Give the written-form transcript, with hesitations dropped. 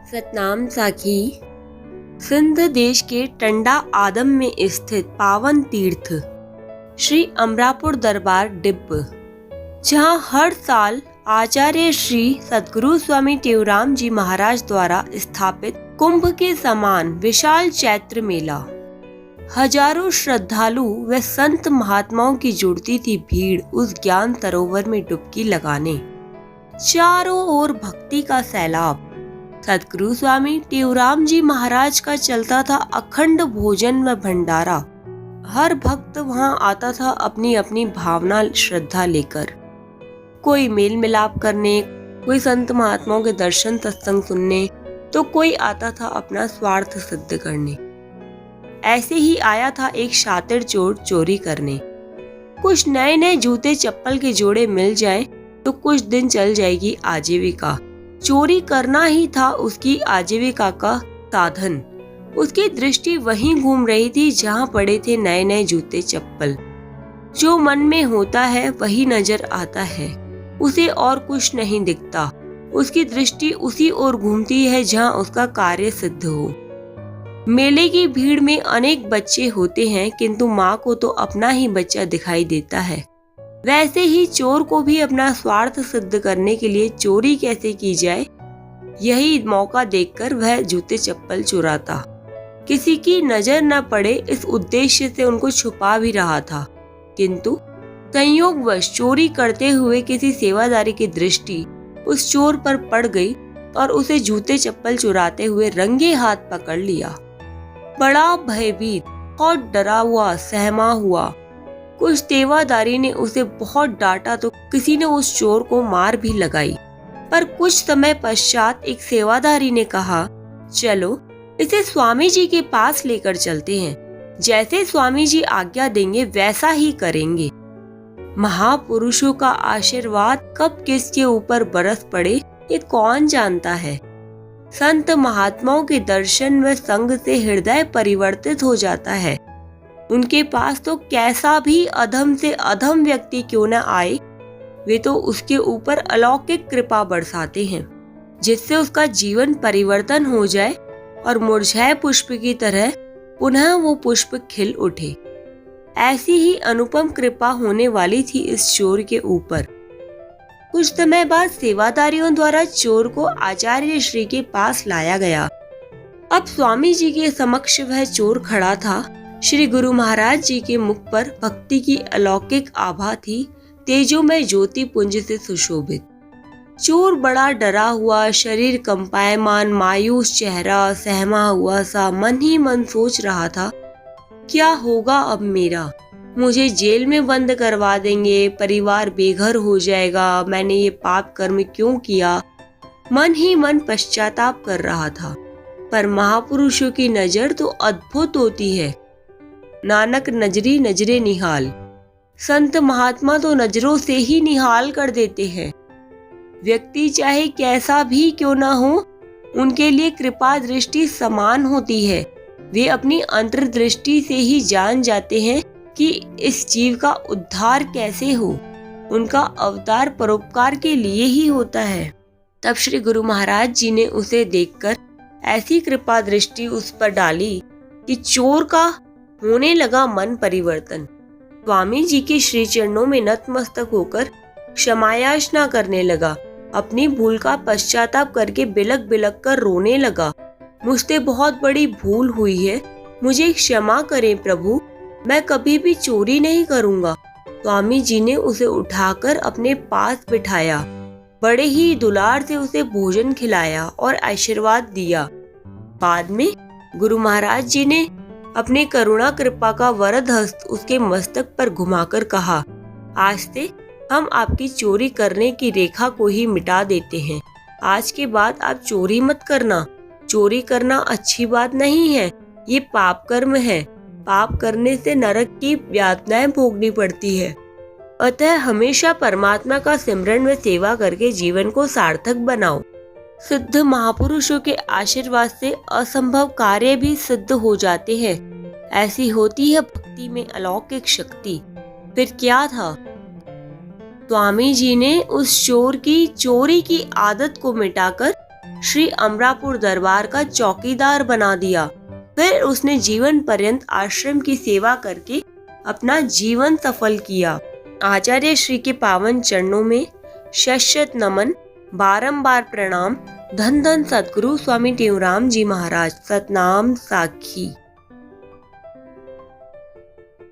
सतनाम साखी सिंध देश के टंडा आदम में स्थित पावन तीर्थ श्री अमरापुर दरबार डिब्ब, जहां हर साल आचार्य श्री सद्गुरु स्वामी टेवराम जी महाराज द्वारा स्थापित कुंभ के समान विशाल चैत्र मेला, हजारों श्रद्धालु व संत महात्माओं की जुड़ती थी भीड़ उस ज्ञान सरोवर में डुबकी लगाने। चारों ओर भक्ति का सैलाब। सद्गुरु स्वामी टेवराम जी महाराज का चलता था अखंड भोजन व भंडारा। हर भक्त वहां आता था अपनी अपनी भावना श्रद्धा लेकर, कोई मेल मिलाप करने, कोई संत महात्माओं के दर्शन सत्संग सुनने, तो कोई आता था अपना स्वार्थ सिद्ध करने। ऐसे ही आया था एक शातिर चोर चोरी करने। कुछ नए नए जूते चप्पल के जोड़े मिल जाए तो कुछ दिन चल जाएगी आजीविका। चोरी करना ही था उसकी आजीविका का साधन। उसकी दृष्टि वहीं घूम रही थी जहां पड़े थे नए नए जूते चप्पल। जो मन में होता है वही नजर आता है, उसे और कुछ नहीं दिखता। उसकी दृष्टि उसी ओर घूमती है जहां उसका कार्य सिद्ध हो। मेले की भीड़ में अनेक बच्चे होते हैं, किंतु माँ को तो अपना ही बच्चा दिखाई देता है। वैसे ही चोर को भी अपना स्वार्थ सिद्ध करने के लिए चोरी कैसे की जाए, यही मौका देखकर वह जूते चप्पल चुराता। किसी की नजर न पड़े इस उद्देश्य से उनको छुपा भी रहा था, किंतु संयोगवश चोरी करते हुए किसी सेवादारी की दृष्टि उस चोर पर पड़ गई और उसे जूते चप्पल चुराते हुए रंगे हाथ पकड़ लिया। बड़ा भयभीत, बहुत डरा हुआ, सहमा हुआ। कुछ सेवादारी ने उसे बहुत डांटा तो किसी ने उस चोर को मार भी लगाई। पर कुछ समय पश्चात एक सेवादारी ने कहा, चलो इसे स्वामी जी के पास लेकर चलते हैं, जैसे स्वामी जी आज्ञा देंगे वैसा ही करेंगे। महापुरुषों का आशीर्वाद कब किसके ऊपर बरस पड़े ये कौन जानता है। संत महात्माओं के दर्शन व संग से हृदय परिवर्तित हो जाता है। उनके पास तो कैसा भी अधम से अधम व्यक्ति क्यों न आए, वे तो उसके ऊपर अलौकिक कृपा बरसाते हैं, जिससे उसका जीवन परिवर्तन हो जाए और मुरझाए पुष्प की तरह पुनः वो पुष्प खिल उठे। ऐसी ही अनुपम कृपा होने वाली थी इस चोर के ऊपर। कुछ समय बाद सेवादारियों द्वारा चोर को आचार्य श्री के पास लाया गया। अब स्वामी जी के समक्ष वह चोर खड़ा था। श्री गुरु महाराज जी के मुख पर भक्ति की अलौकिक आभा थी, तेजोमय ज्योति पुंज से सुशोभित। चोर बड़ा डरा हुआ, शरीर कंपायमान, मायूस चेहरा, सहमा हुआ सा मन ही मन सोच रहा था, क्या होगा अब मेरा? मुझे जेल में बंद करवा देंगे, परिवार बेघर हो जाएगा, मैंने ये पाप कर्म क्यों किया? मन ही मन पश्चाताप कर रहा था। पर महापुरुषों की नजर तो अद्भुत होती है। नानक नजरी नजरे निहाल। संत महात्मा तो नजरों से ही निहाल कर देते हैं। व्यक्ति चाहे कैसा भी क्यों ना हो, उनके लिए कृपा दृष्टि समान होती है। वे अपनी अंतर्दृष्टि से ही जान जाते हैं कि इस जीव का उद्धार कैसे हो। उनका अवतार परोपकार के लिए ही होता है। तब श्री गुरु महाराज जी ने उसे देखकर ऐसी कृपा दृष्टि उस पर डाली कि चोर का होने लगा मन परिवर्तन। स्वामी जी के श्री चरणों में नतमस्तक होकर क्षमायाचना करने लगा। अपनी भूल का पश्चाताप करके बिलक बिलक कर रोने लगा। मुझसे बहुत बड़ी भूल हुई है, मुझे क्षमा करें प्रभु, मैं कभी भी चोरी नहीं करूंगा। स्वामी जी ने उसे उठाकर अपने पास बिठाया, बड़े ही दुलार से उसे भोजन खिलाया और आशीर्वाद दिया। बाद में गुरु महाराज जी ने अपने करुणा कृपा का वरद हस्त उसके मस्तक पर घुमाकर कहा, आज से हम आपकी चोरी करने की रेखा को ही मिटा देते हैं। आज के बाद आप चोरी मत करना। चोरी करना अच्छी बात नहीं है, ये पाप कर्म है। पाप करने से नरक की यातनाएं भोगनी पड़ती है। अतः हमेशा परमात्मा का सिमरन व सेवा करके जीवन को सार्थक बनाओ। सिद्ध महापुरुषों के आशीर्वाद से असंभव कार्य भी सिद्ध हो जाते हैं। ऐसी होती है भक्ति में अलौकिक शक्ति। फिर क्या था? स्वामी जी ने उस चोर की चोरी की आदत को मिटाकर श्री अमरापुर दरबार का चौकीदार बना दिया। फिर उसने जीवन पर्यंत आश्रम की सेवा करके अपना जीवन सफल किया। आचार्य श्री के पावन चरणों में शत नमन, बारंबार प्रणाम। धन धन सद्गुरु स्वामी टेऊराम जी महाराज। सतनाम साखी।